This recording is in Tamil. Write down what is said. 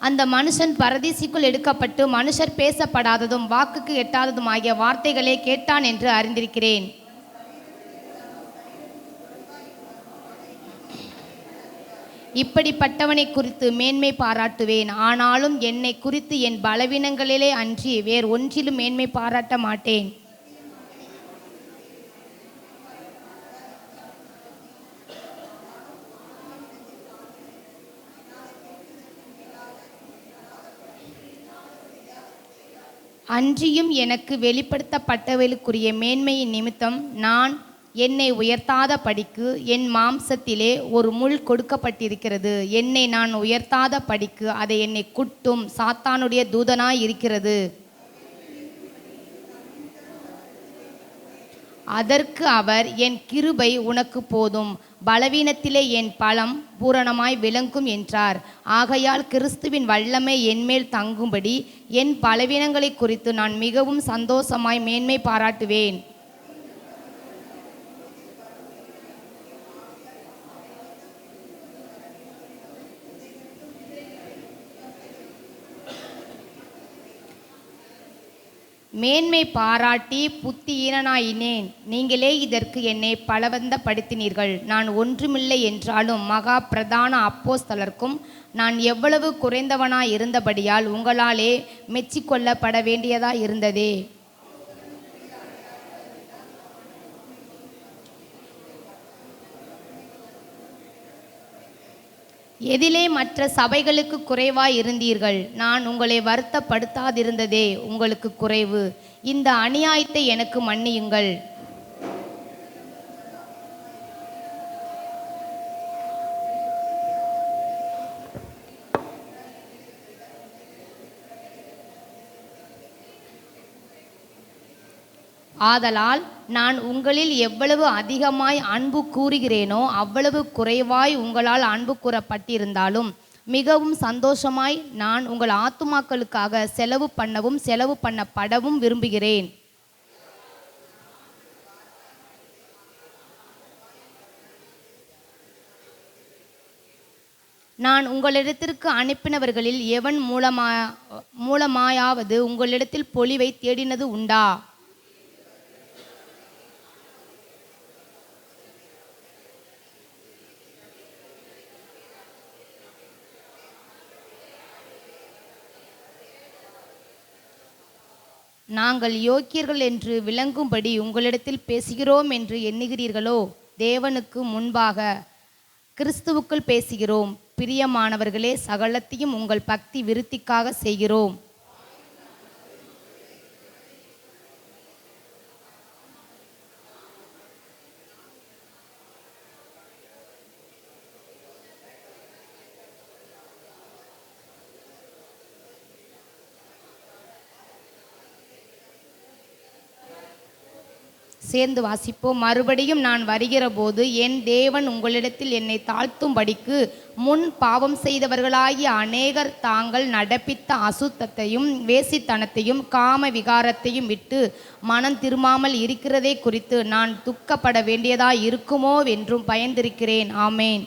அந்த மனுஷன் பரதீசிக்குள் எடுக்கப்பட்டு மனுஷர் பேசப்படாததும் வாக்குக்கு எட்டாததும் ஆகிய வார்த்தைகளே கேட்டான் என்று அறிந்திருக்கிறேன். இப்படிப்பட்டவனை குறித்து மேன்மை பாராட்டுவேன். ஆனாலும் என்னை குறித்து என் பலவீனங்களிலே அன்றி வேறு ஒன்றிலும் மேன்மை பாராட்ட மாட்டேன். அன்றியும் எனக்கு வெளிப்படுத்தப்பட்டவர்களுக்குரிய மேன்மையின் நிமித்தம் நான் என்னை உயர்த்தாத படிக்கு என் மாம்சத்திலே ஒரு முள் கொடுக்கப்பட்டிருக்கிறது. என்னை நான் உயர்த்தாத படிக்கு அதை என்னை குட்டும் சாத்தானுடைய தூதனாய் இருக்கிறது. அதற்கு அவர், என் கிருபை உனக்கு போதும், பலவீனத்திலே என் பலம் பூரணமாய் விளங்கும் என்றார். ஆகையால் கிறிஸ்துவின் வல்லமை என்மேல் தங்கும்படி என் பலவீனங்களை குறித்து நான் மிகவும் சந்தோஷமாய் மேன்மை பாராட்டுவேன். மேன்மை பாராட்டி புத்தியீனனாயினேன். நீங்களே இதற்கு என்னை பலவந்தப்படுத்தினீர்கள். நான் ஒன்றுமில்லை என்றாலும் மகா பிரதான அப்போஸ்தலர்க்கும் நான் எவ்வளவு குறைந்தவனாய் இருந்தபடியால் உங்களாலே மெச்சிக்கொள்ளப்பட வேண்டியதாய் இருந்ததே. எதிலே மற்ற சபைகளுக்கு குறைவாய் இருந்தீர்கள். நான் உங்களை வருத்தப்படுத்தாதிருந்ததே உங்களுக்கு குறைவு. இந்த அநியாயத்தை எனக்கு மன்னியுங்கள். ஆதலால் நான் உங்களில் எவ்வளவு அதிகமாய் அன்பு கூறுகிறேனோ அவ்வளவு குறைவாய் உங்களால் அன்பு கூறப்பட்டிருந்தாலும் மிகவும் சந்தோஷமாய் நான் உங்கள் ஆத்துமாக்களுக்காக செலவு பண்ணப்படவும் விரும்புகிறேன். நான் உங்களிடத்திற்கு அனுப்பினவர்களில் எவன் மூலமாயாவது உங்களிடத்தில் பொலிவை தேடினது உண்டா? நாங்கள் யோக்கியர்கள் என்று விளங்கும்படி உங்களிடத்தில் பேசுகிறோம் என்று எண்ணுகிறீர்களோ? தேவனுக்கு முன்பாக கிறிஸ்துவுக்குள் பேசுகிறோம். பிரியமானவர்களே, சகலத்தையும் உங்கள் பக்தி விருத்திக்காக செய்கிறோம். சேர்ந்து வாசிப்போம். மறுபடியும் நான் வருகிற போது என் தேவன் உங்களிடத்தில் என்னை தாழ்த்தும்படிக்கு முன் பாவம் செய்தவர்களாகிய அநேகர் தாங்கள் நடப்பித்த அசுத்தத்தையும் வேசித்தனத்தையும் காம விகாரத்தையும் விட்டு மனம் திரும்பாமல் இருக்கிறதை குறித்து நான் துக்கப்பட வேண்டியதாய் இருக்குமோ என்றும் பயந்திருக்கிறேன். ஆமேன்.